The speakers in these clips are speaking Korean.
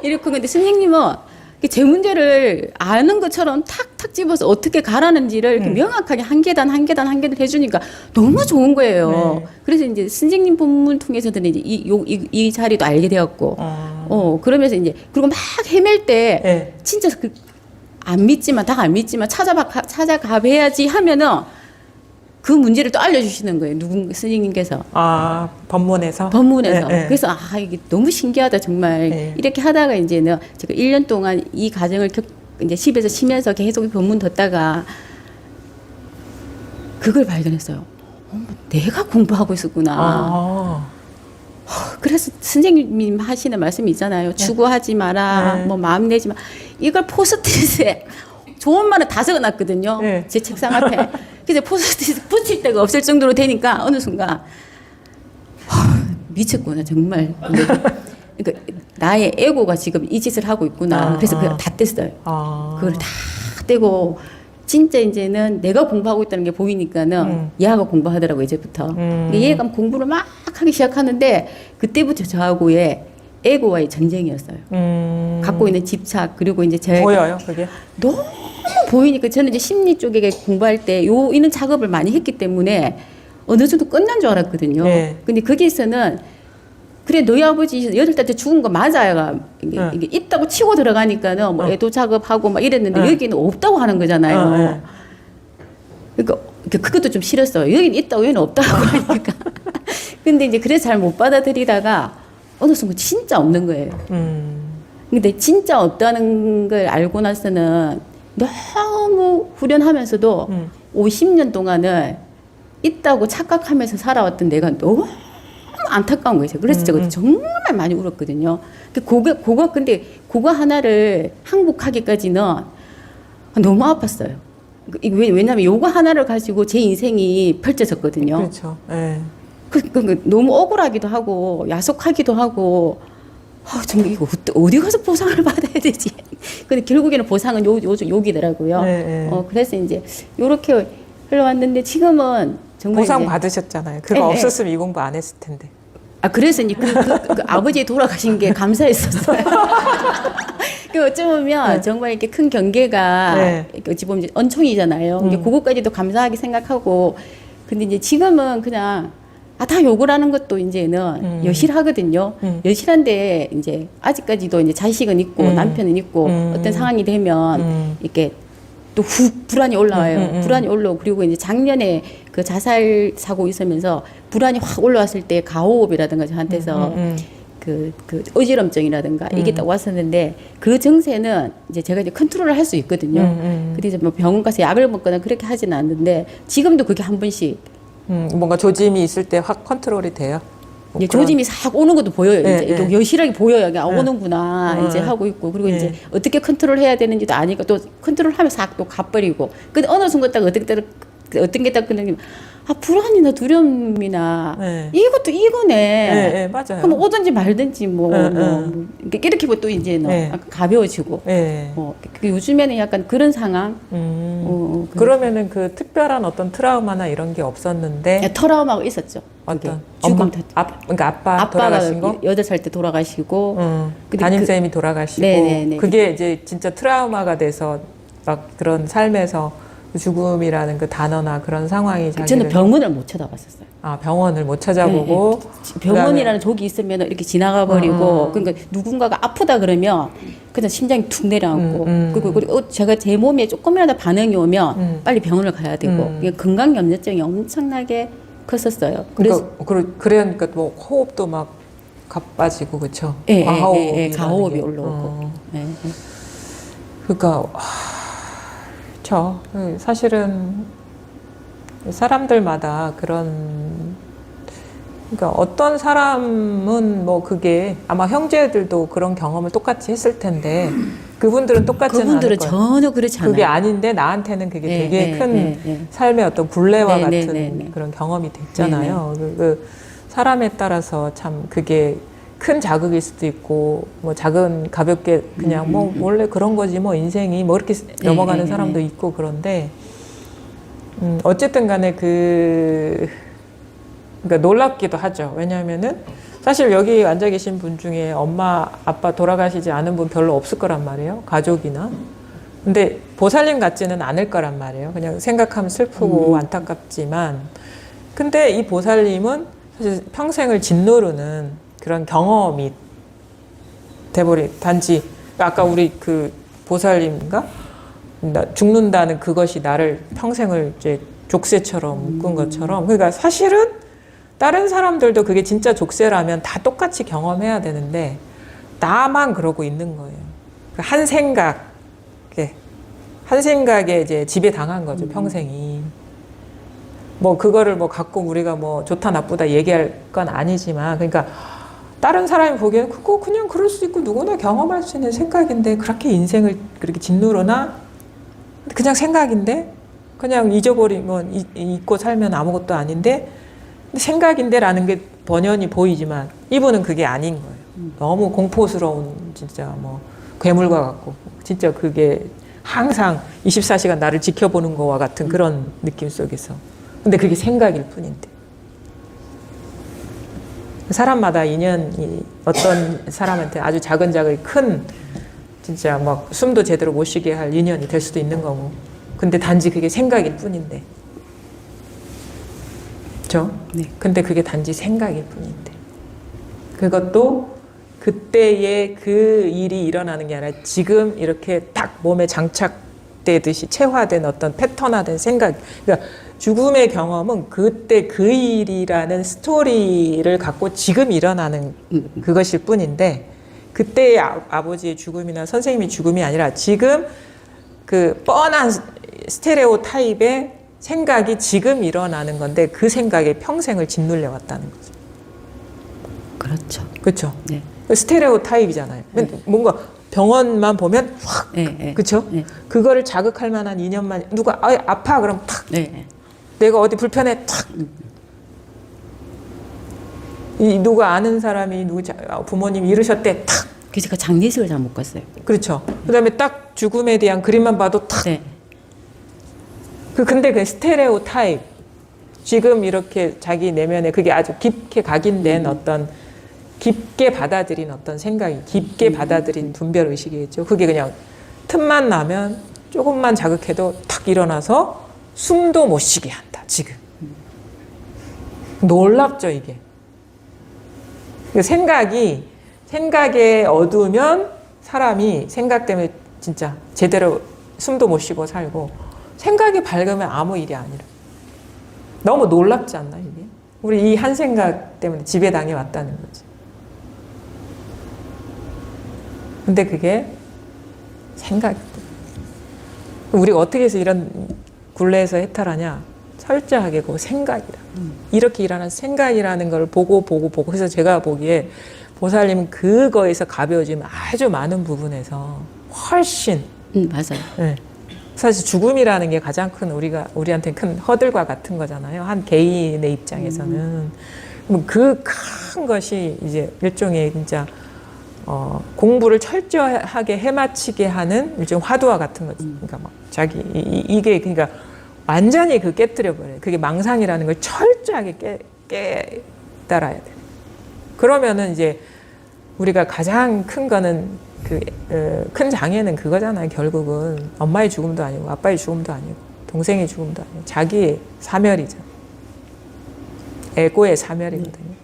이렇게 근데 선생님은 제 문제를 아는 것처럼 탁탁 집어서 어떻게 가라는지를 이렇게 명확하게 한 계단 한 계단 한 계단 해주니까 너무 좋은 거예요. 네. 그래서 이제 선생님 본문 통해서는 이제 이 자리도 알게 되었고, 그러면서 이제 그리고 막 헤맬 때 네. 진짜 안 믿지만 다 안 믿지만 찾아가 봐야지 하면은 그 문제를 또 알려주시는 거예요. 선생님께서. 아, 법문에서? 법문에서. 네, 네. 그래서 이게 너무 신기하다 정말. 네. 이렇게 하다가 이제는 제가 1년 동안 이 과정을 이제 집에서 쉬면서 계속 법문 듣다가 그걸 발견했어요. 내가 공부하고 있었구나. 아. 그래서 선생님 하시는 말씀이 있잖아요. 추구하지 마라. 네. 뭐 마음 내지 마. 이걸 포스트잇에 좋은 말은 다 적어놨거든요. 네. 제 책상 앞에. 그래서 포스트잇 붙일 데가 없을 정도로 되니까 어느 순간 미쳤구나 정말. 그러니까 나의 에고가 지금 이 짓을 하고 있구나. 그래서 그걸 다 뗐어요. 그걸 다 떼고 진짜 이제는 내가 공부하고 있다는 게 보이니까는 얘가 공부하더라고 이제부터. 얘가 공부를 막 하기 시작하는데 그때부터 저하고의 에고와의 전쟁이었어요. 갖고 있는 집착 그리고 이제 제가 보여요, 그게? 너무 보이니까 저는 이제 심리 쪽에 공부할 때 이런 작업을 많이 했기 때문에 어느 정도 끝난 줄 알았거든요. 네. 근데 거기서는 그래 너희 아버지 8살 때 죽은 거 맞아요. 이게 있다고 치고 들어가니까는 뭐 애도 작업하고 막 이랬는데 여기는 없다고 하는 거잖아요. 그러니까 그것도 좀 싫었어요. 여기는 있다고 여기는 없다고 하니까. 근데 이제 그래서 잘 못 받아들이다가 어느 순간 진짜 없는 거예요. 근데 진짜 없다는 걸 알고 나서는 너무 후련하면서도 50년 동안을 있다고 착각하면서 살아왔던 내가 너무 안타까운 거예요. 그래서 제가 정말 많이 울었거든요. 근데 그거 하나를 항복하기까지는 너무 아팠어요. 왜냐하면 요거 하나를 가지고 제 인생이 펼쳐졌거든요. 그렇죠. 네. 너무 억울하기도 하고 야속하기도 하고 정말 이거 어디 가서 보상을 받아야 되지? 근데 결국에는 보상은 여기더라고요. 네. 그래서 이제 요렇게 흘러왔는데 지금은 정말 보상 이제 받으셨잖아요. 그거 없었으면 이 공부 안 했을 텐데. 그래서 이제 그 아버지 돌아가신 게 감사했었어요. 어쩌면 정말 이렇게 큰 경계가 어찌 보면 이제 언총이잖아요. 이제 그것까지도 감사하게 생각하고 근데 이제 지금은 그냥 다 욕을 하는 것도 이제는 여실하거든요. 여실한데 이제 아직까지도 이제 자식은 있고 남편은 있고 어떤 상황이 되면 이렇게 또 불안이 올라와요. 불안이 올라오고 그리고 이제 작년에 그 자살 사고 있으면서 불안이 확 올라왔을 때 가호흡이라든가 저한테서 그 어지럼증이라든가 이게 딱 왔었는데 그 증세는 이제 제가 이제 컨트롤을 할 수 있거든요. 그래서 뭐 병원 가서 약을 먹거나 그렇게 하지는 않는데 지금도 그게 한 번씩 뭔가 조짐이 있을 때 확 컨트롤이 돼요. 이제 조짐이 싹 오는 것도 보여요. 네, 이제 네. 여실하게 보여요. 오는구나. 이제 하고 있고. 그리고 이제 어떻게 컨트롤 해야 되는지도 아니까 또 컨트롤 하면 싹 또 가버리고. 근데 어느 순간 딱 어떤 게 딱 그냥 불안이나 두려움이나 이것도 이거네. 네, 맞아요. 그럼 오든지 말든지 뭐 이렇게 또 이제는 가벼워지고. 요즘에는 약간 그런 상황. 그러면은 그 특별한 어떤 트라우마나 이런 게 없었는데 트라우마가 있었죠. 어떤 죽음. 그러니까 아빠가 돌아가신 거? 8살 때 돌아가시고 담임쌤이 돌아가시고 네네네. 그게 이제 진짜 트라우마가 돼서 막 그런 삶에서 죽음이라는 그 단어나 그런 상황이 저는 병원을 못 쳐다봤었어요. 병원을 못 찾아보고 병원이라는 족이 있으면 이렇게 지나가 버리고 그러니까 누군가가 아프다 그러면 그냥 심장이 툭 내려앉고 그리고 제가 제 몸에 조금이라도 반응이 오면 빨리 병원을 가야 되고 건강 염려증이 엄청나게 컸었어요. 그러니까 뭐 호흡도 막 가빠지고 그렇죠. 가호흡이 올라오고. 그러니까 그렇죠. 사실은 사람들마다 그러니까 어떤 사람은 뭐 그게 아마 형제들도 그런 경험을 똑같이 했을 텐데 그분들은 똑같지는 않을 거예요. 전혀 그렇지 않아요. 그게 아닌데 나한테는 그게 되게 큰 삶의 어떤 굴레와 같은 그런 경험이 됐잖아요. 그 사람에 따라서 참 그게 큰 자극일 수도 있고 뭐 작은 가볍게 그냥 뭐 원래 그런 거지 뭐 인생이 뭐 이렇게 넘어가는 사람도 있고 그런데 어쨌든 간에 그러니까 놀랍기도 하죠. 왜냐하면은 사실 여기 앉아 계신 분 중에 엄마, 아빠 돌아가시지 않은 분 별로 없을 거란 말이에요. 가족이나. 근데 보살님 같지는 않을 거란 말이에요. 그냥 생각하면 슬프고 안타깝지만. 근데 이 보살님은 사실 평생을 짓누르는 그런 경험이 돼버린, 단지 아까 우리 그 보살님인가? 죽는다는 그것이 나를 평생을 이제 족쇄처럼 묶은 것처럼. 그러니까 사실은 다른 사람들도 그게 진짜 족쇄라면 다 똑같이 경험해야 되는데 나만 그러고 있는 거예요. 한 생각에 이제 지배당한 거죠, 평생이. 뭐 그거를 뭐 갖고 우리가 뭐 좋다 나쁘다 얘기할 건 아니지만, 그러니까 다른 사람이 보기에는 그거 그냥 그럴 수 있고 누구나 경험할 수 있는 생각인데 그렇게 인생을 그렇게 짓누르나? 그냥 생각인데 그냥 잊어버리면 잊고 살면 아무것도 아닌데 생각인데 라는 게 번연히 보이지만 이분은 그게 아닌 거예요. 너무 공포스러운 진짜 뭐 괴물과 같고 진짜 그게 항상 24시간 나를 지켜보는 거와 같은 그런 느낌 속에서. 근데 그게 생각일 뿐인데. 사람마다 인연이 어떤 사람한테 아주 작은 큰 진짜 막 숨도 제대로 못 쉬게 할 인연이 될 수도 있는 거고. 근데 단지 그게 생각일 뿐인데. 그렇죠? 네. 근데 그게 단지 생각일 뿐인데. 그것도 그때의 그 일이 일어나는 게 아니라 지금 이렇게 딱 몸에 장착되듯이 체화된 어떤 패턴화된 생각. 그러니까 죽음의 경험은 그때 그 일이라는 스토리를 갖고 지금 일어나는 그것일 뿐인데 그때의 아버지의 죽음이나 선생님의 죽음이 아니라 지금 그 뻔한 스테레오 타입의 생각이 지금 일어나는 건데 그 생각에 평생을 짓눌려 왔다는 거죠. 그렇죠. 그렇죠. 네. 스테레오 타입이잖아요. 뭔가 병원만 보면 확, 네, 그렇죠? 네. 그거를 자극할 만한 인연만 누가 아파 그럼 탁. 네. 내가 어디 불편해 탁. 이 누가 아는 사람이 부모님이 이러셨대 탁. 그래서 제가 장례식을 잘 못 갔어요. 그렇죠. 그다음에 딱 죽음에 대한 그림만 봐도 탁. 네. 근데 그 스테레오 타입 지금 이렇게 자기 내면에 그게 아주 깊게 각인된 어떤 깊게 받아들인 어떤 생각이 깊게 받아들인 분별 의식이겠죠. 그게 그냥 틈만 나면 조금만 자극해도 탁 일어나서 숨도 못 쉬게 한다. 지금 놀랍죠 이게. 생각에 어두우면 사람이 생각 때문에 진짜 제대로 숨도 못 쉬고 살고 생각이 밝으면 아무 일이 아니라. 너무 놀랍지 않나 이게? 우리 이 한 생각 때문에 지배당해 왔다는 거지. 근데 그게 생각이고. 우리가 어떻게 해서 이런 굴레에서 해탈하냐? 철저하게 그 생각이라. 이렇게 일어나는 생각이라는 걸 보고. 그래서 제가 보기에 보살님은 그거에서 가벼워지면 아주 많은 부분에서 훨씬. 맞아요. 네. 사실 죽음이라는 게 가장 큰 우리한테 큰 허들과 같은 거잖아요. 한 개인의 입장에서는. 그 큰 것이 이제 일종의 진짜 공부를 철저하게 해마치게 하는 일종 화두와 같은 거지. 그러니까 막 이게 그러니까 완전히 깨뜨려 버려요. 그게 망상이라는 걸 철저하게 깨달아야 돼. 그러면은 이제 우리가 가장 큰 거는 큰 장애는 그거잖아요. 결국은 엄마의 죽음도 아니고 아빠의 죽음도 아니고 동생의 죽음도 아니고 자기의 사멸이죠. 에고의 사멸이거든요.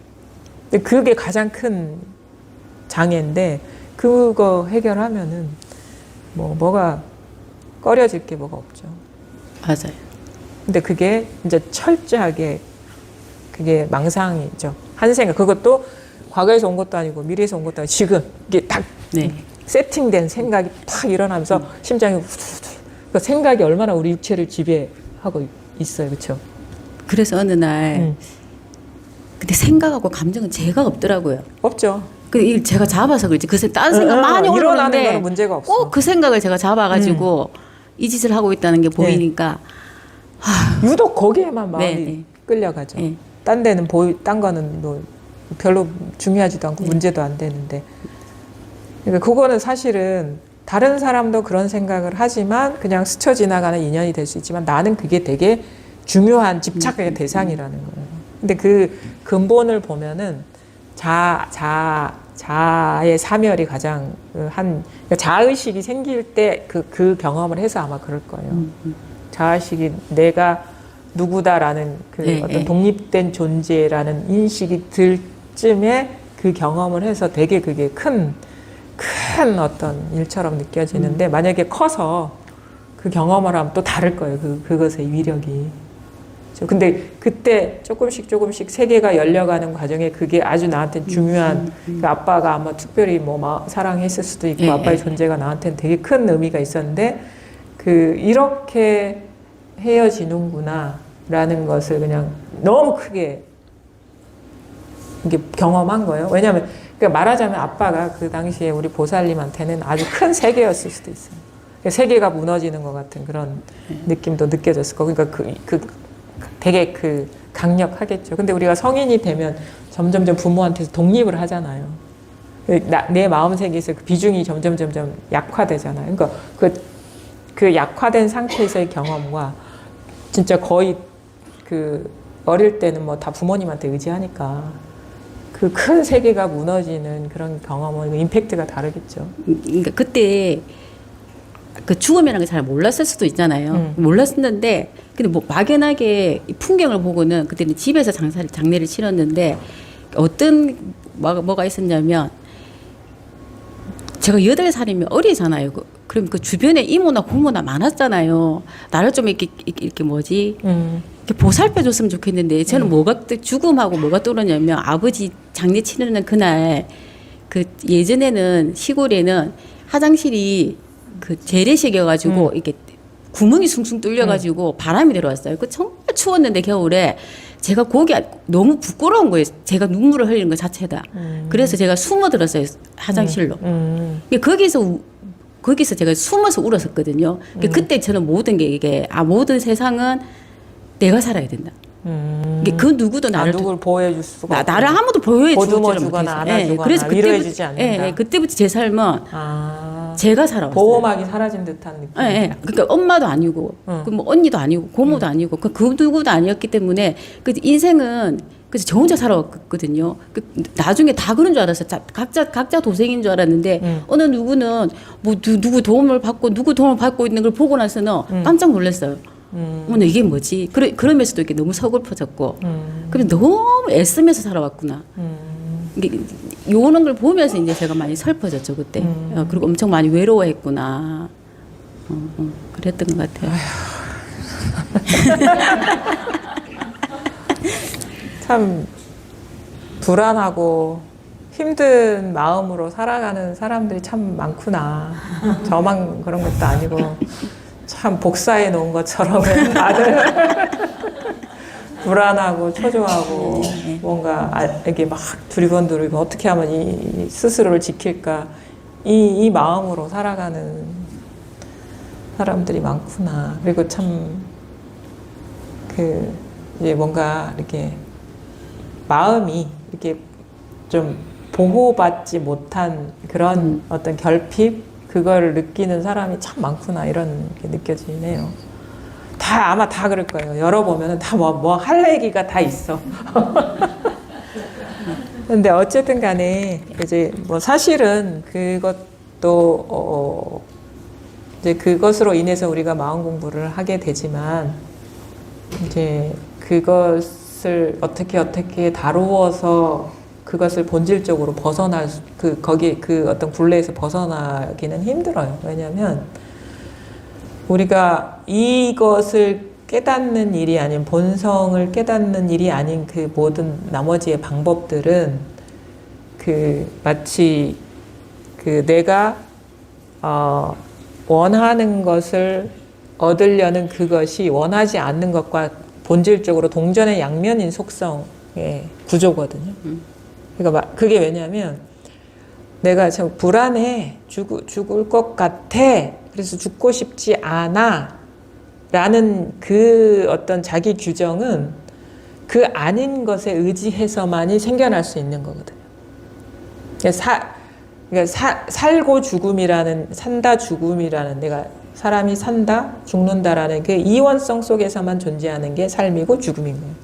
근데 그게 가장 큰 장애인데 그거 해결하면은 뭐가 꺼려질 게 뭐가 없죠. 맞아요. 근데 그게 이제 철저하게 그게 망상이죠. 한 생각. 그것도 과거에서 온 것도 아니고 미래에서 온 것도 아니고 지금 이게 딱 세팅된 생각이 탁 일어나면서 심장이 후두두두. 그 생각이 얼마나 우리 육체를 지배하고 있어요. 그렇죠? 그래서 어느 날 근데 생각하고 감정은 제가 없더라고요. 없죠. 그 제가 잡아서 그렇지. 다른 생각 많이 일어나는 건 오는데 문제가 없어. 꼭 그 생각을 제가 잡아가지고 이 짓을 하고 있다는 게 보이니까 유독 거기에만 마음이 끌려가죠. 딴 데는 딴 거는 뭐 별로 중요하지도 않고 문제도 안 되는데. 그러니까 그거는 사실은 다른 사람도 그런 생각을 하지만 그냥 스쳐 지나가는 인연이 될 수 있지만 나는 그게 되게 중요한 집착의 대상이라는 거예요. 근데 그 근본을 보면은 자의 사멸이 가장 그러니까 자의식이 생길 때 그 경험을 해서 아마 그럴 거예요. 자의식이 내가 누구다라는 그 네, 어떤 네. 독립된 존재라는 인식이 들 쯤에 그 경험을 해서 되게 그게 큰 어떤 일처럼 느껴지는데 만약에 커서 그 경험을 하면 또 다를 거예요. 그것의 위력이. 근데 그때 조금씩 세계가 열려가는 과정에 그게 아주 나한테 중요한 그 아빠가 아마 특별히 뭐 사랑했을 수도 있고 예, 아빠의 예. 존재가 나한테는 되게 큰 의미가 있었는데 이렇게 헤어지는구나 라는 것을 그냥 너무 크게 이게 경험한 거예요. 왜냐하면 그러니까 말하자면 아빠가 그 당시에 우리 보살님한테는 아주 큰 세계였을 수도 있어요. 세계가 무너지는 것 같은 그런 느낌도 느껴졌을 거고, 그러니까 되게 강력하겠죠. 근데 우리가 성인이 되면 점점점 부모한테서 독립을 하잖아요. 내 마음 세계에서 그 비중이 점점 약화되잖아요. 그러니까 그 약화된 상태에서의 경험과 진짜 거의 어릴 때는 뭐 다 부모님한테 의지하니까 그 큰 세계가 무너지는 그런 경험은 임팩트가 다르겠죠. 그러니까 그때 그 죽음이라는 걸 잘 몰랐을 수도 있잖아요. 몰랐었는데 근데 뭐 막연하게 이 풍경을 보고는 그때는 집에서 장례를 치렀는데 어떤 뭐가 있었냐면 제가 8살이면 어리잖아요. 그럼 그 주변에 이모나 고모나 많았잖아요. 나를 좀 이렇게 뭐지? 이렇게 보살펴줬으면 좋겠는데 저는 죽음하고 뭐가 떠오르냐면 아버지 장례 치르는 그날 그 예전에는 시골에는 화장실이 그 재래식이어가지고 이렇게 구멍이 숭숭 뚫려가지고 바람이 들어왔어요. 그 정말 추웠는데 겨울에 제가 거기 너무 부끄러운 거예요. 제가 눈물을 흘리는 것 자체가. 그래서 제가 숨어들었어요. 화장실로. 거기서 제가 숨어서 울었었거든요. 그때 저는 모든 게 이게 모든 세상은 내가 살아야 된다. 그 누구도 나를 누굴 보호해줄 수가 없고 나를 아무도 보호해 보듬어 주거나 안아주거나 그래서 위로해주지 않는다. 그때부터 제 삶은 제가 살아왔어요. 보호막이 사라진 듯한 느낌. 그러니까 엄마도 아니고 뭐 언니도 아니고 고모도 아니고 그 누구도 아니었기 때문에 그 인생은 그래서 저 혼자 살아왔거든요. 나중에 다 그런 줄 알았어요. 각자 도생인 줄 알았는데 어느 누구는 뭐 누구 도움을 받고 있는 걸 보고 나서는 깜짝 놀랐어요. 어머나 이게 뭐지? 그러면서도 이렇게 너무 서글퍼졌고, 그래서 너무 애쓰면서 살아왔구나. 요런 걸 보면서 이제 제가 많이 슬퍼졌죠 그때. 그리고 엄청 많이 외로워했구나. 그랬던 것 같아요. 참 불안하고 힘든 마음으로 살아가는 사람들이 참 많구나. 저만 그런 것도 아니고 참 복사해 놓은 것처럼 다들 불안하고 초조하고 뭔가 이렇게 막 두리번두리고 어떻게 하면 이 스스로를 지킬까 이 마음으로 살아가는 사람들이 많구나. 그리고 참 이제 뭔가 이렇게 마음이 이렇게 좀 보호받지 못한 그런 어떤 결핍 그걸 느끼는 사람이 참 많구나 이런 게 느껴지네요. 아마 다 그럴 거예요. 열어보면 다 뭐 할 얘기가 다 있어. 근데 어쨌든 간에 이제 뭐 사실은 그것도 이제 그것으로 인해서 우리가 마음 공부를 하게 되지만 이제 그것을 어떻게 다루어서 그것을 본질적으로 벗어날 거기 어떤 굴레에서 벗어나기는 힘들어요. 왜냐하면 우리가 이것을 깨닫는 일이 아닌 본성을 깨닫는 일이 아닌 그 모든 나머지의 방법들은 마치 내가 원하는 것을 얻으려는 그것이 원하지 않는 것과 본질적으로 동전의 양면인 속성의 구조거든요. 그러니까 그게 왜냐면 내가 참 불안해 죽을 것 같아 그래서 죽고 싶지 않아 라는 그 어떤 자기 규정은 그 아닌 것에 의지해서만이 생겨날 수 있는 거거든요. 그러니까 살고 죽음이라는 산다 죽음이라는 내가 사람이 산다 죽는다라는 그 이원성 속에서만 존재하는 게 삶이고 죽음인 거예요.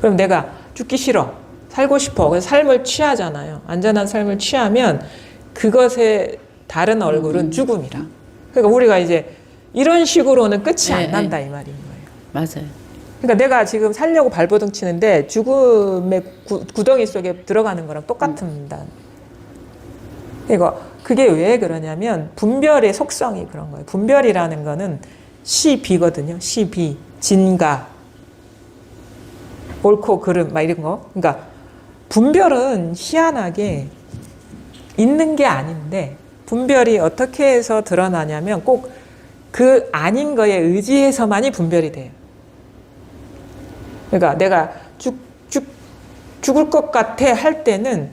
그럼 내가 죽기 싫어 살고 싶어. 그래서 삶을 취하잖아요. 안전한 삶을 취하면 그것의 다른 얼굴은 죽음이라. 그러니까 우리가 이제 이런 식으로는 끝이 안 난다 이 말인 거예요. 맞아요. 그러니까 내가 지금 살려고 발버둥 치는데 죽음의 구덩이 속에 들어가는 거랑 똑같습니다. 그게 왜 그러냐면 분별의 속성이 그런 거예요. 분별이라는 거는 시비거든요. 시비, 진가, 옳고 그름 막 이런 거. 그러니까 분별은 희한하게 있는 게 아닌데 분별이 어떻게 해서 드러나냐면 꼭 그 아닌 거에 의지해서만이 분별이 돼요. 그러니까 내가 죽을 것 같아 할 때는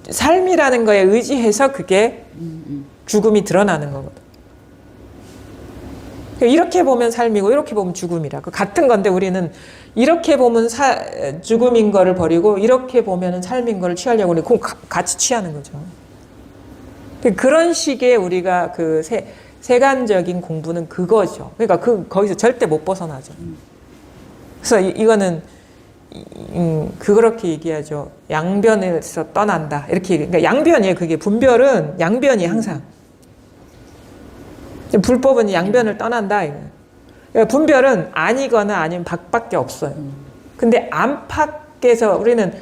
삶이라는 거에 의지해서 그게 죽음이 드러나는 거거든. 이렇게 보면 삶이고 이렇게 보면 죽음이라. 같은 건데 우리는 이렇게 보면 죽음인 거를 버리고 이렇게 보면 삶인 거를 취하려고 하는데 그건 같이 취하는 거죠. 그런 식의 우리가 그 세간적인 공부는 그거죠. 그러니까 거기서 절대 못 벗어나죠. 그래서 이거는 그렇게 얘기하죠. 양변에서 떠난다. 이렇게 그러니까 양변이에요. 그게 분별은 양변이 항상. 불법은 양변을 떠난다. 그러니까 분별은 아니거나 아니면 밖에 없어요. 근데 안팎에서 우리는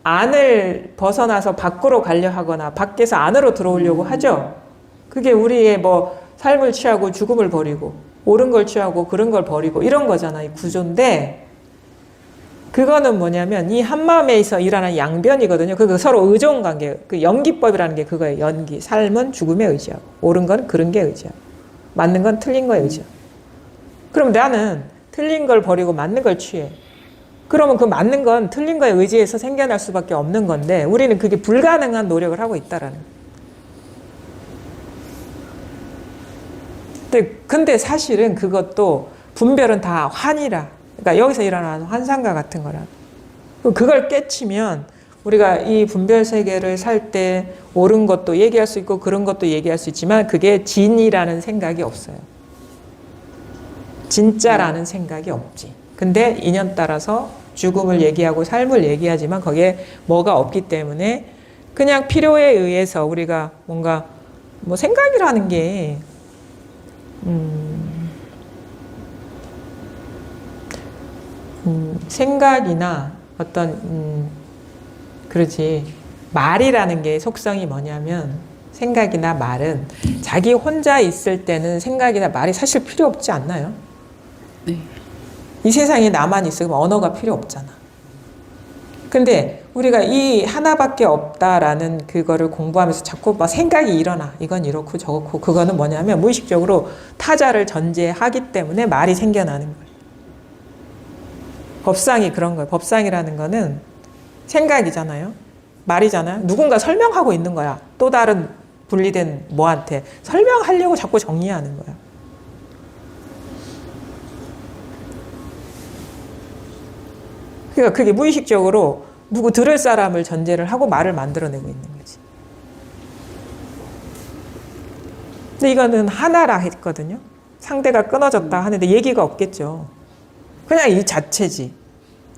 안을 벗어나서 밖으로 가려 하거나 밖에서 안으로 들어오려고 하죠. 그게 우리의 뭐 삶을 취하고 죽음을 버리고 옳은 걸 취하고 그런 걸 버리고 이런 거잖아. 이 구조인데 그거는 뭐냐면 이 한마음에서 일어나는 양변이거든요. 그 서로 의존 관계. 그 연기법이라는 게 그거예요. 연기. 삶은 죽음에 의지하고 옳은 건 그런 게 의지하고 맞는 건 틀린 거에 의지하고. 그럼 나는 틀린 걸 버리고 맞는 걸 취해. 그러면 그 맞는 건 틀린 거에 의지해서 생겨날 수밖에 없는 건데 우리는 그게 불가능한 노력을 하고 있다라는 거예요. 근데 사실은 그것도 분별은 다 환이라. 그러니까 여기서 일어나는 환상과 같은 거라. 그걸 깨치면 우리가 이 분별 세계를 살 때 옳은 것도 얘기할 수 있고 그런 것도 얘기할 수 있지만 그게 진이라는 생각이 없어요. 진짜라는 생각이 없지. 근데 인연 따라서 죽음을 얘기하고 삶을 얘기하지만 거기에 뭐가 없기 때문에 그냥 필요에 의해서 우리가 뭔가 뭐 생각이라는 게 생각이나 어떤 그렇지 말이라는 게 속성이 뭐냐면 생각이나 말은 자기 혼자 있을 때는 생각이나 말이 사실 필요 없지 않나요? 네. 이 세상에 나만 있으면 언어가 필요 없잖아. 근데 우리가 이 하나밖에 없다라는 그거를 공부하면서 자꾸 막 생각이 일어나. 이건 이렇고 저렇고. 그거는 뭐냐면 무의식적으로 타자를 전제하기 때문에 말이 생겨나는 거예요. 법상이 그런 거예요. 법상이라는 거는 생각이잖아요. 말이잖아요. 누군가 설명하고 있는 거야. 또 다른 분리된 뭐한테. 설명하려고 자꾸 정리하는 거야. 그러니까 그게 무의식적으로 누구 들을 사람을 전제를 하고 말을 만들어내고 있는 거지. 근데 이거는 하나라 했거든요. 상대가 끊어졌다 하는데 얘기가 없겠죠. 그냥 이 자체지.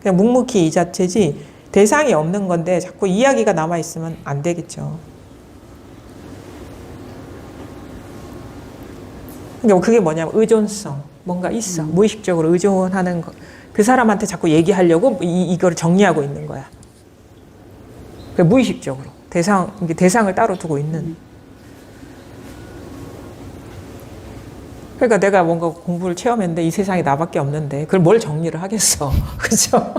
그냥 묵묵히 이 자체지. 대상이 없는 건데 자꾸 이야기가 남아있으면 안 되겠죠. 근데 그게 뭐냐면 의존성. 뭔가 있어. 무의식적으로 의존하는 거. 그 사람한테 자꾸 얘기하려고 이걸 정리하고 있는 거야. 무의식적으로. 대상을 따로 두고 있는. 그러니까 내가 뭔가 공부를 체험했는데 이 세상에 나밖에 없는데 그걸 뭘 정리를 하겠어. 그죠?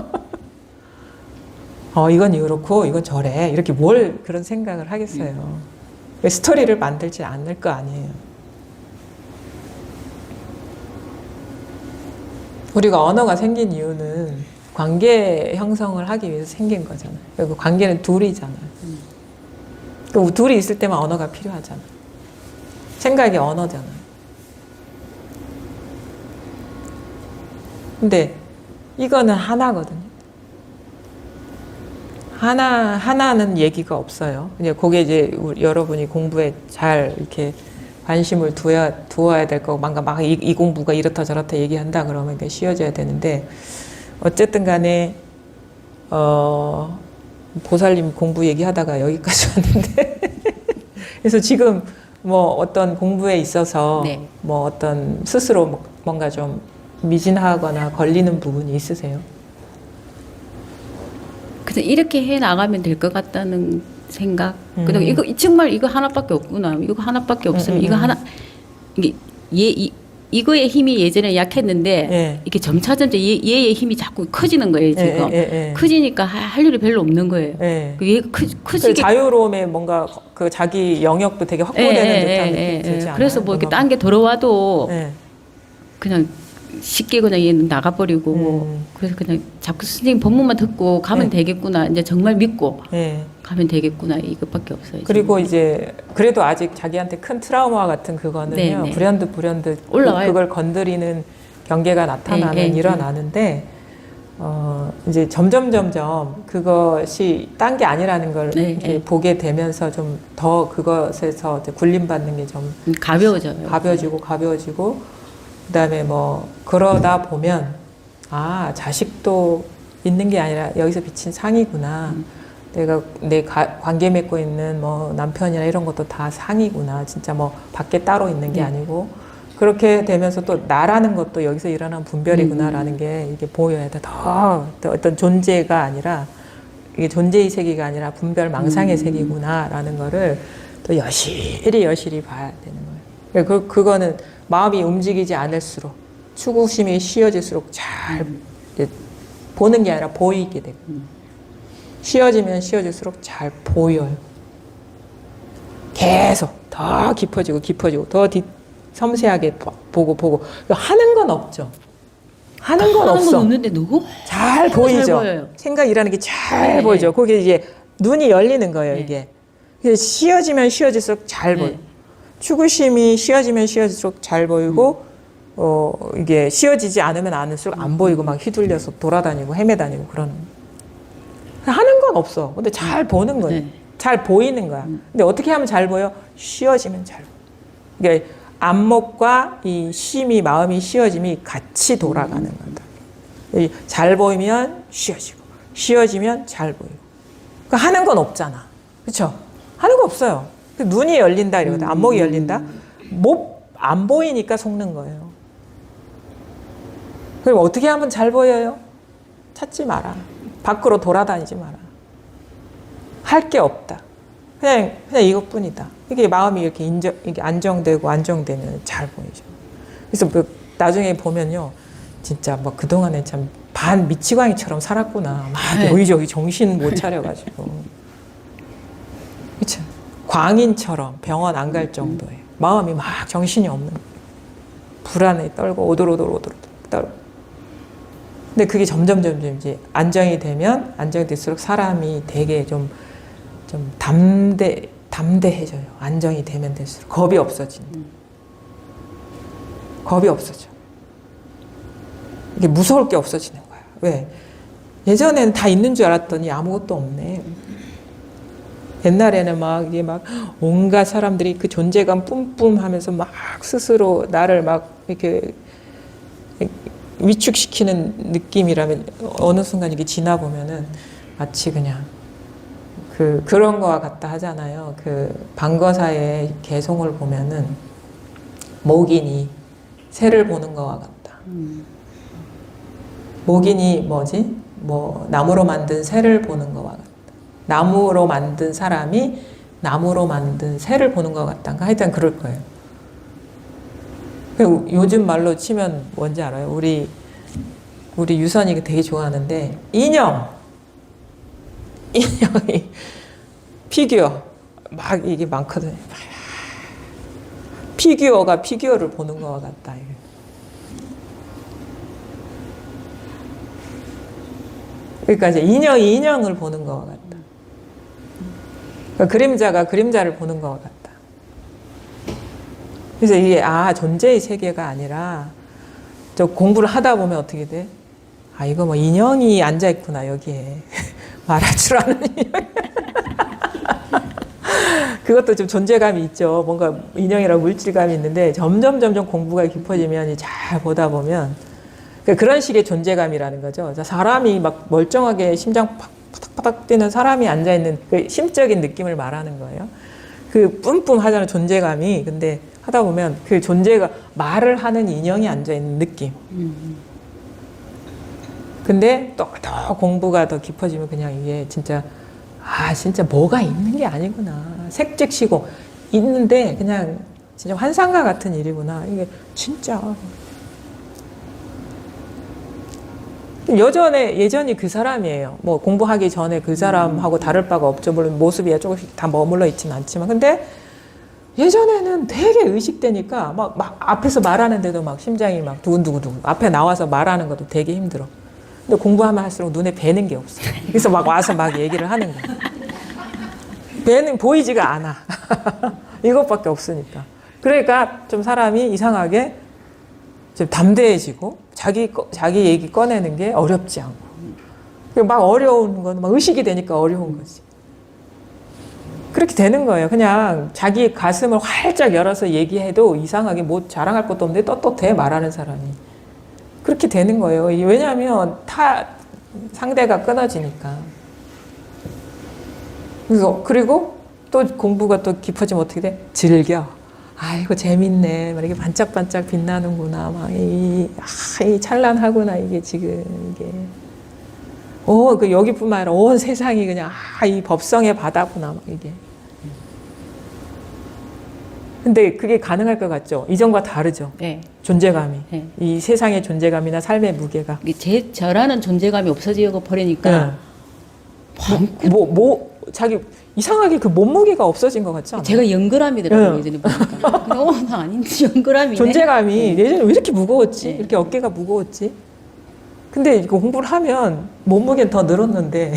이건 이렇고 이건 저래. 이렇게 뭘 그런 생각을 하겠어요. 스토리를 만들지 않을 거 아니에요. 우리가 언어가 생긴 이유는 관계 형성을 하기 위해서 생긴 거잖아요. 그리고 관계는 둘이잖아요. 그 둘이 있을 때만 언어가 필요하잖아요. 생각이 언어잖아요. 근데 이거는 하나거든요. 하나는 얘기가 없어요. 그게 이제 여러분이 공부에 잘 이렇게 관심을 두어야 될 거고, 막 이 공부가 이렇다 저렇다 얘기한다 그러면 이게 쉬워져야 되는데, 어쨌든 간에, 보살님 공부 얘기하다가 여기까지 왔는데 그래서 지금 뭐 어떤 공부에 있어서 네. 뭐 어떤 스스로 뭔가 좀 미진하거나 걸리는 부분이 있으세요? 그래서 이렇게 해 나가면 될 것 같다는 생각. 그리고 이거 정말 이거 하나밖에 없구나. 이거 하나밖에 없으면 이거 하나 이게 이거의 힘이 예전에 약했는데 예. 이게 점차점차 얘의 힘이 자꾸 커지는 거예요 지금. 커지니까 할 일이 별로 없는 거예요. 예. 그 얘가 그 커지게. 자유로움에 뭔가 그 자기 영역도 되게 확보되는 듯한 느낌이 들지 않아요? 그래서 뭐 이렇게 딴 게 들어와도 예. 그냥 쉽게 그냥 얘는 나가버리고 그래서 그냥 자꾸 선생님 법문만 듣고 가면 되겠구나 이제 정말 믿고 가면 되겠구나 이것밖에 없어요. 그리고 이제 그래도 아직 자기한테 큰 트라우마 같은 그거는요 불현듯 올라와요. 그걸 건드리는 경계가 나타나면 일어나는데 이제 점점 그것이 딴 게 아니라는 걸 이렇게 보게 되면서 좀 더 그것에서 이제 굴림받는 게 좀 가벼워져요. 가벼워지고 그다음에 뭐 그러다 보면 아 자식도 있는 게 아니라 여기서 비친 상이구나. 내가 내 관계 맺고 있는 뭐 남편이나 이런 것도 다 상이구나. 진짜 뭐 밖에 따로 있는 게 아니고 그렇게 되면서 또 나라는 것도 여기서 일어난 분별이구나라는 게 이게 보여야 돼. 더 어떤 존재가 아니라 이게 존재의 세계가 아니라 분별 망상의 세계구나라는 거를 또 여실히 봐야 되는 거예요. 그거는 마음이 움직이지 않을수록 추구심이 쉬어질수록 잘 보는 게 아니라 보이게 되고 쉬어지면 쉬어질수록 잘 보여요. 계속 더 깊어지고 더 섬세하게 보고 하는 건 없죠. 하는 건 없어. 없는데 누구? 잘 보이죠. 잘 보여요. 생각이라는 게 잘 보이죠. 그게 이제 눈이 열리는 거예요. 이게 쉬어지면 쉬어질수록 잘 보여. 추구심이 쉬어지면 쉬어질수록 잘 보이고 이게 쉬어지지 않으면 않을수록 안 보이고 막 휘둘려서 돌아다니고 헤매다니고 그러는 거예요. 하는 건 없어. 근데 잘 보는 거예요. 잘 보이는 거야. 근데 어떻게 하면 잘 보여? 쉬어지면 잘 보여. 그러니까 안목과 이 쉼이 마음이 쉬어짐이 같이 돌아가는 거다. 잘 보이면 쉬어지고 쉬어지면 잘 보이고. 그러니까 하는 건 없잖아. 그렇죠? 하는 거 없어요. 눈이 열린다 이러거든. 안목이 열린다. 안 보이니까 속는 거예요. 그럼 어떻게 하면 잘 보여요? 찾지 마라. 밖으로 돌아다니지 마라. 할 게 없다. 그냥 이것뿐이다. 이게 마음이 이렇게 이게 안정되면 잘 보이죠. 그래서 뭐 나중에 보면요, 진짜 뭐 그동안에 참 반 미치광이처럼 살았구나. 막 여기저기 정신 못 차려가지고. 그렇죠. 광인처럼 병원 안 갈 정도에 마음이 막 정신이 없는 거예요. 불안에 떨고 오돌오돌 떨고. 근데 그게 점점 이제 안정이 될수록 사람이 되게 좀 담대해져요. 안정이 되면 될수록 겁이 없어진다. 겁이 없어져. 이게 무서울 게 없어지는 거야. 왜? 예전에는 다 있는 줄 알았더니 아무것도 없네. 옛날에는 이게 온갖 사람들이 그 존재감 뿜뿜하면서 막 스스로 나를 막 이렇게 위축시키는 느낌이라면 어느 순간 이게 지나보면은 마치 그냥 그런 거와 같다 하잖아요. 그 방거사의 개송을 보면은 목인이 새를 보는 거와 같다. 목인이 뭐지? 나무로 만든 새를 보는 거와 같다. 나무로 만든 사람이 나무로 만든 새를 보는 것 같단가? 하여튼 그럴 거예요. 요즘 말로 치면 뭔지 알아요? 우리 유선이가 되게 좋아하는데 인형이 피규어 막 이게 많거든요. 피규어가 피규어를 보는 것 같다. 그러니까 이제 인형이 인형을 보는 것 같다. 그러니까 그림자가 그림자를 보는 것 같다. 그래서 이게 존재의 세계가 아니라 저 공부를 하다 보면 어떻게 돼? 이거 뭐 인형이 앉아 있구나 여기에 말할 줄 아는 인형. 그것도 좀 존재감이 있죠. 뭔가 인형이라고 물질감이 있는데 점점 공부가 깊어지면 잘 보다 보면 그런 식의 존재감이라는 거죠. 사람이 막 멀쩡하게 심장 팍팍 파닥파닥 뛰는 사람이 앉아있는 그 심적인 느낌을 말하는 거예요. 그 뿜뿜 하잖아요, 존재감이. 근데 하다 보면 그 존재가 말을 하는 인형이 앉아있는 느낌. 근데 또 공부가 더 깊어지면 그냥 이게 진짜 진짜 뭐가 있는 게 아니구나. 색즉시고 있는데 그냥 진짜 환상과 같은 일이구나. 이게 진짜 예전이 그 사람이에요. 뭐 공부하기 전에 그 사람하고 다를 바가 없죠. 물론 모습이 조금씩 다 머물러 있지는 않지만. 근데 예전에는 되게 의식되니까 막 앞에서 말하는데도 막 심장이 막 두근두근두근. 앞에 나와서 말하는 것도 되게 힘들어. 근데 공부하면 할수록 눈에 뵈는 게 없어. 그래서 막 와서 막 얘기를 하는 거야. 뵈는 보이지가 않아. 이것밖에 없으니까. 그러니까 좀 사람이 이상하게 좀 담대해지고 자기 얘기 꺼내는 게 어렵지 않고. 막 어려운 건 막 의식이 되니까 어려운 거지. 그렇게 되는 거예요. 그냥 자기 가슴을 활짝 열어서 얘기해도 이상하게 뭐 자랑할 것도 없는데 떳떳해 말하는 사람이. 그렇게 되는 거예요. 왜냐하면 상대가 끊어지니까. 그리고 또 공부가 또 깊어지면 어떻게 돼? 즐겨. 아이고 재밌네. 막 이렇게 반짝반짝 빛나는구나. 막 이 찬란하구나. 이게 지금 이게. 그 여기뿐만 아니라 온 세상이 그냥 이 법성의 바다구나. 막 이게. 근데 그게 가능할 것 같죠? 이전과 다르죠? 네. 존재감이. 네. 이 세상의 존재감이나 삶의 무게가. 저라는 존재감이 없어지고 버리니까. 자기 이상하게 그 몸무게가 없어진 것 같지 않아요? 제가 영그람이더라고요, 예전에 보니까. 나 아닌지 영그람이네. 존재감이 예전에 왜 이렇게 무거웠지? 이렇게 어깨가 무거웠지? 근데 이거 공부를 하면 몸무게는 더 늘었는데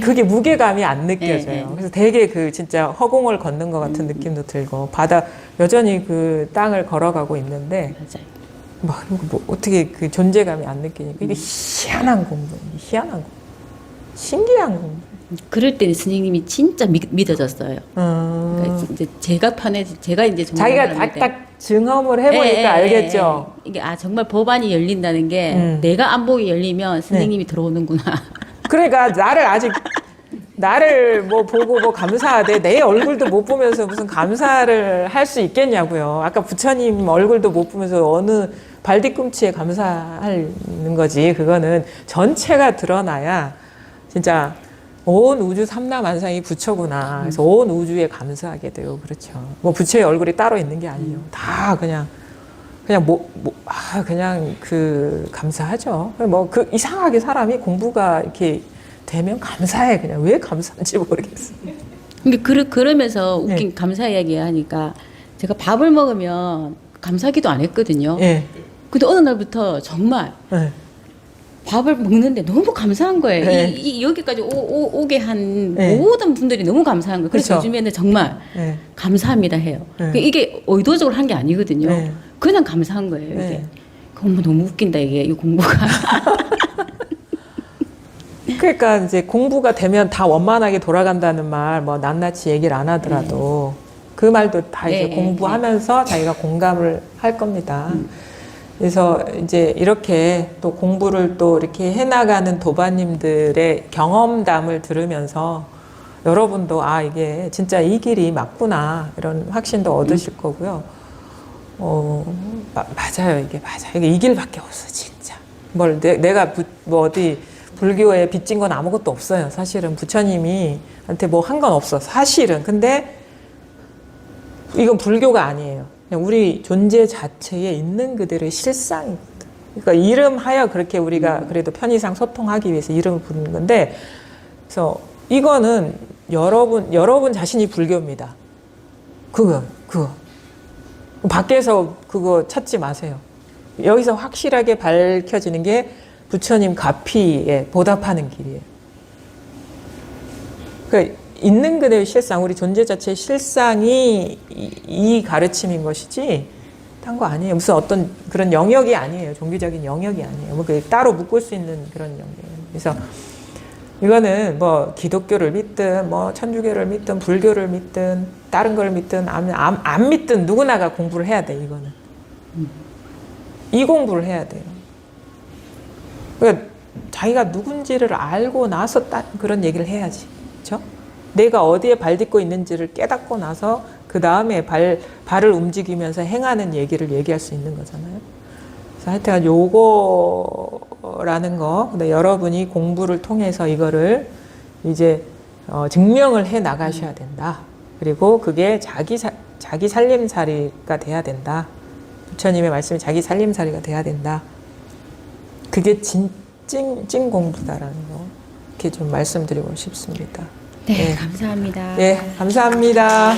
그게 무게감이 안 느껴져요. 그래서 되게 그 진짜 허공을 걷는 것 같은 느낌도 들고 여전히 그 땅을 걸어가고 있는데 맞아요. 뭐 어떻게 그 존재감이 안 느끼니까 이게 희한한 공부예요. 희한한 공부. 신기한 공부. 그럴 때 선생님이 진짜 믿어졌어요. 그러니까 이제 제가 이제 자기가 딱딱 증험을 해보니까 알겠죠. 이게 정말 법안이 열린다는 게 내가 안목이 열리면 선생님이 들어오는구나. 그러니까 나를 뭐 보고 뭐 감사하되 내 얼굴도 못 보면서 무슨 감사를 할 수 있겠냐고요. 아까 부처님 얼굴도 못 보면서 어느 발뒤꿈치에 감사하는 거지. 그거는 전체가 드러나야 진짜 온 우주 삼라만상이 부처구나. 그래서 온 우주에 감사하게 돼요. 그렇죠. 뭐 부처의 얼굴이 따로 있는 게 아니에요. 다 그냥 감사하죠. 이상하게 사람이 공부가 이렇게 되면 감사해. 그냥 왜 감사한지 모르겠어요. 그러면서 웃긴 감사 이야기 하니까 제가 밥을 먹으면 감사기도 안 했거든요. 근데 어느 날부터 정말 밥을 먹는데 너무 감사한 거예요. 여기까지 오게 한 모든 분들이 너무 감사한 거예요. 그래서 그렇죠. 요즘에는 정말 감사합니다 해요. 이게 의도적으로 한 게 아니거든요. 그냥 감사한 거예요. 이게. 너무 웃긴다 이게 이 공부가. 그러니까 이제 공부가 되면 다 원만하게 돌아간다는 말, 뭐 낱낱이 얘기를 안 하더라도 그 말도 다 이제 공부하면서 자기가 공감을 할 겁니다. 그래서 이제 이렇게 또 공부를 또 이렇게 해나가는 도반님들의 경험담을 들으면서 여러분도 이게 진짜 이 길이 맞구나 이런 확신도 얻으실 거고요. 맞아요. 이게 맞아요. 이게 이 길밖에 없어 진짜. 내가 어디 불교에 빚진 건 아무것도 없어요. 사실은 부처님이 한테 뭐 한 건 없어. 사실은. 근데 이건 불교가 아니에요. 그냥 우리 존재 자체에 있는 그대로의 실상입니다. 그러니까 이름하여 그렇게 우리가 그래도 편의상 소통하기 위해서 이름을 부르는 건데, 그래서 이거는 여러분 자신이 불교입니다. 그거. 밖에서 그거 찾지 마세요. 여기서 확실하게 밝혀지는 게 부처님 가피에 보답하는 길이에요. 그러니까 있는 그대의 실상, 우리 존재 자체의 실상이 이 가르침인 것이지 딴 거 아니에요. 무슨 어떤 그런 영역이 아니에요. 종교적인 영역이 아니에요. 뭐 따로 묶을 수 있는 그런 영역이에요. 그래서 이거는 뭐 기독교를 믿든 뭐 천주교를 믿든 불교를 믿든 다른 걸 믿든 안 믿든 누구나가 공부를 해야 돼. 이거는 이 공부를 해야 돼요. 그러니까 자기가 누군지를 알고 나서 그런 얘기를 해야지. 그렇죠? 내가 어디에 발 딛고 있는지를 깨닫고 나서 그 다음에 발을 움직이면서 행하는 얘기를 얘기할 수 있는 거잖아요. 그래서 하여튼 요거라는 거, 근데 여러분이 공부를 통해서 이거를 이제 증명을 해 나가셔야 된다. 그리고 그게 자기 살림살이가 돼야 된다. 부처님의 말씀이 자기 살림살이가 돼야 된다. 그게 찐 공부다라는 거 이렇게 좀 말씀드리고 싶습니다. 네, 감사합니다. 네, 감사합니다.